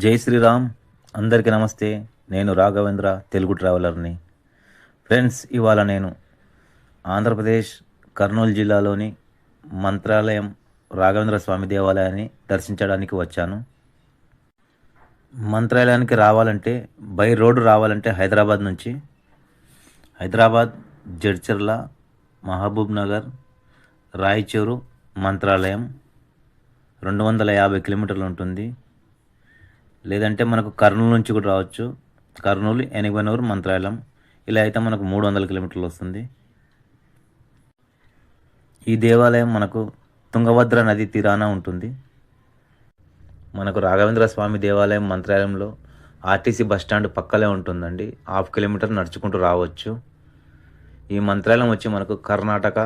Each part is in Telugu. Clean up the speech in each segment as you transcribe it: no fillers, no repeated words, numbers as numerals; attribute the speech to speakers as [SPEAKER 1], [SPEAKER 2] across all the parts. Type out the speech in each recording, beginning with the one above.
[SPEAKER 1] జై శ్రీరామ్. అందరికీ నమస్తే. నేను రాఘవేంద్ర, తెలుగు ట్రావెలర్ని. ఫ్రెండ్స్, ఇవాళ నేను ఆంధ్రప్రదేశ్ కర్నూలు జిల్లాలోని మంత్రాలయం రాఘవేంద్ర స్వామి దేవాలయాన్ని దర్శించడానికి వచ్చాను. మంత్రాలయానికి రావాలంటే బై రోడ్డు రావాలంటే హైదరాబాద్ జడ్చర్ల, మహబూబ్ నగర్, రాయచూరు, మంత్రాలయం 250 కిలోమీటర్లు ఉంటుంది. లేదంటే మనకు కర్నూలు నుంచి కూడా రావచ్చు. కర్నూలు, ఎనిగనూరు, మంత్రాలయం ఇలా అయితే మనకు 300 కిలోమీటర్లు వస్తుంది. ఈ దేవాలయం మనకు తుంగభద్ర నది తీరాన ఉంటుంది. మనకు రాఘవేంద్ర స్వామి దేవాలయం మంత్రాలయంలో ఆర్టీసీ బస్టాండ్ పక్కలే ఉంటుందండి. 1/2 కిలోమీటర్ నడుచుకుంటూ రావచ్చు. ఈ మంత్రాలయం వచ్చి మనకు కర్ణాటక,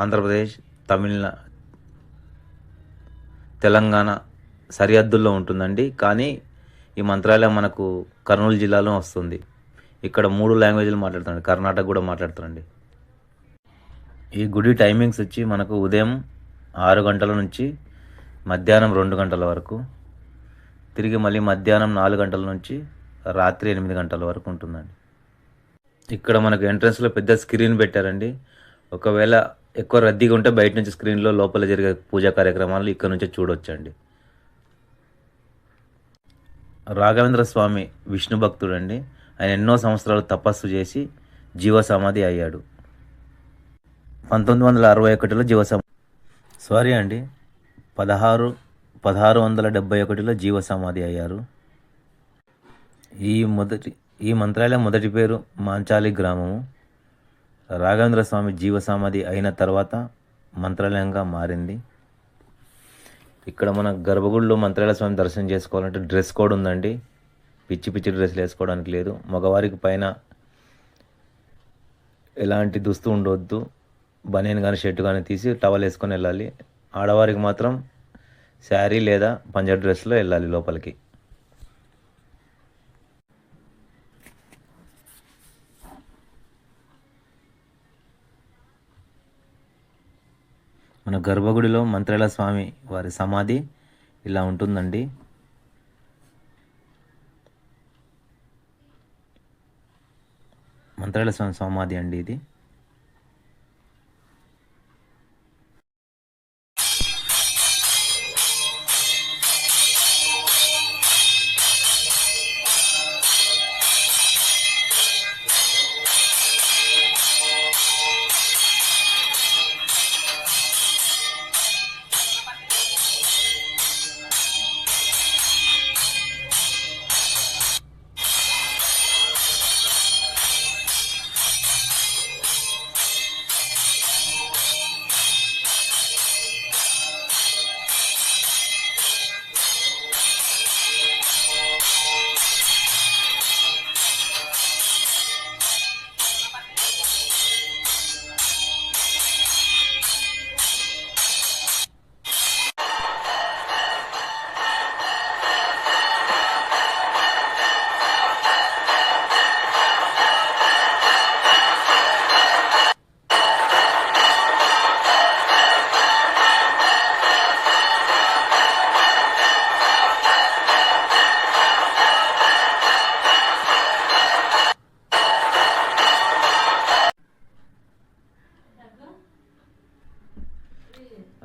[SPEAKER 1] ఆంధ్రప్రదేశ్, తెలంగాణ సరిహద్దుల్లో ఉంటుందండి. కానీ ఈ మంత్రాలయం మనకు కర్నూలు జిల్లాలో వస్తుంది. ఇక్కడ 3 లాంగ్వేజ్లు మాట్లాడతారండి. కర్ణాటక కూడా మాట్లాడతారండి. ఈ గుడి టైమింగ్స్ వచ్చి మనకు ఉదయం 6 గంటల నుంచి మధ్యాహ్నం 2 గంటల వరకు, తిరిగి మళ్ళీ మధ్యాహ్నం 4 గంటల నుంచి రాత్రి 8 గంటల వరకు ఉంటుందండి. ఇక్కడ మనకు ఎంట్రన్స్లో పెద్ద స్క్రీన్ పెట్టారండి. ఒకవేళ ఎక్కువ రద్దీగా ఉంటే బయట నుంచి స్క్రీన్లో లోపల జరిగే పూజా కార్యక్రమాలు ఇక్కడ నుంచే చూడొచ్చండి. రాఘవేంద్ర స్వామి విష్ణు భక్తుడండి. ఆయన ఎన్నో సంవత్సరాలు తపస్సు చేసి జీవ సమాధి అయ్యాడు. 1961లో సారీ అండి 1671లో జీవ సమాధి అయ్యారు. ఈ మంత్రాలయం మొదటి పేరు మాంచాలి గ్రామము. రాఘవేంద్ర స్వామి జీవ సమాధి అయిన తర్వాత మంత్రాలయంగా మారింది. ఇక్కడ మన గర్భగుడిలో మంత్రాలయ స్వామి దర్శనం చేసుకోవాలంటే డ్రెస్ కోడ్ ఉందండి. పిచ్చి డ్రెస్సులు వేసుకోవడానికి లేదు. మగవారికి పైన ఎలాంటి దుస్తు ఉండొద్దు. బనియన్ కానీ షర్ట్ కానీ తీసి టవల్ వేసుకొని వెళ్ళాలి. ఆడవారికి మాత్రం శారీ లేదా పంజాబీ డ్రెస్లో వెళ్ళాలి లోపలికి. మన గర్భగుడిలో మంత్రాలయ స్వామి వారి సమాధి ఇలా ఉంటుందండి. మంత్రాలయ స్వామి సమాధి అండి ఇది.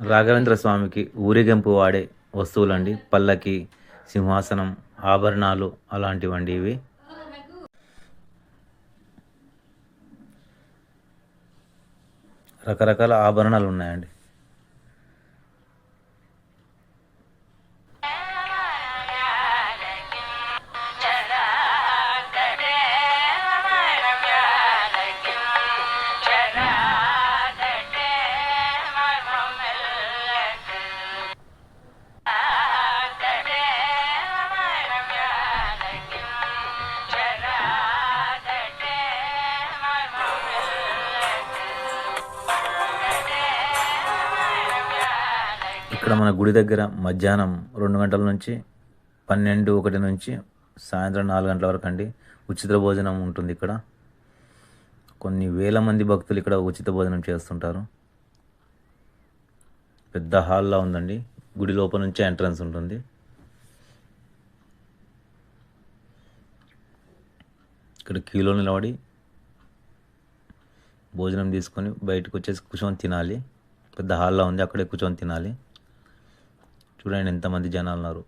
[SPEAKER 1] రాఘవేంద్ర స్వామికి ఊరేగింపు వాడే వస్తువులండి. పల్లకి, సింహాసనం, ఆభరణాలు అలాంటివండి ఇవి. రకరకాల ఆభరణాలు ఉన్నాయండి. ఇక్కడ మన గుడి దగ్గర మధ్యాహ్నం 2 గంటల నుంచి 12-1 నుంచి సాయంత్రం 4 గంటల వరకు అండి ఉచిత భోజనం ఉంటుంది. ఇక్కడ కొన్ని వేల మంది భక్తులు ఇక్కడ ఉచిత భోజనం చేస్తుంటారు. పెద్ద హాల్లో ఉందండి. గుడి లోపల నుంచే ఎంట్రన్స్ ఉంటుంది. ఇక్కడ క్యూలో నిలబడి భోజనం తీసుకొని బయటకు వచ్చేసి కూర్చొని తినాలి. పెద్ద హాల్లో ఉంది, అక్కడే కూర్చొని తినాలి. చూడండి ఎంతమంది జనాలు ఉన్నారు.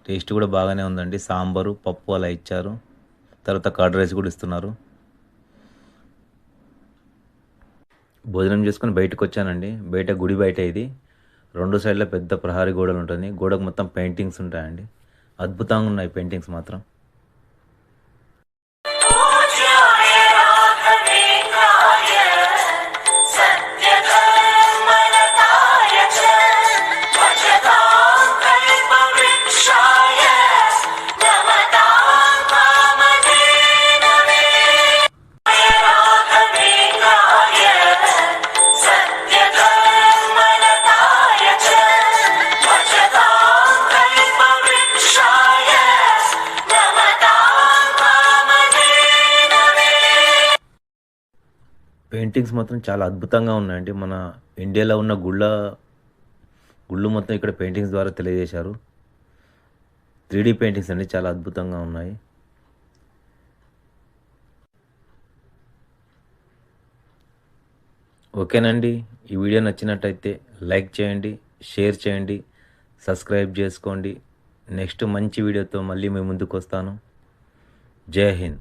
[SPEAKER 1] టేస్ట్ కూడా బాగానే ఉందండి. సాంబారు, పప్పు అలా ఇచ్చారు. తర్వాత కర్డ్ రైస్ కూడా ఇస్తున్నారు. భోజనం చేసుకొని బయటకు వచ్చానండి. బయట గుడి బయట ఇది 2 సైడ్ల పెద్ద ప్రహరీ గోడలు ఉంటుంది. గోడకు మొత్తం పెయింటింగ్స్ ఉంటాయండి. అద్భుతంగా ఉన్నాయి పెయింటింగ్స్ మాత్రం. పెయింటింగ్స్ మాత్రం చాలా అద్భుతంగా ఉన్నాయండి. మన ఇండియాలో ఉన్న గుళ్ళు మొత్తం ఇక్కడ పెయింటింగ్స్ ద్వారా తెలియజేశారు. 3D పెయింటింగ్స్ అండి, చాలా అద్భుతంగా ఉన్నాయి. ఓకేనండి, ఈ వీడియో నచ్చినట్టయితే లైక్ చేయండి, షేర్ చేయండి, సబ్స్క్రైబ్ చేసుకోండి. నెక్స్ట్ మంచి వీడియోతో మళ్ళీ మీ ముందుకు వస్తాను. జై హింద్.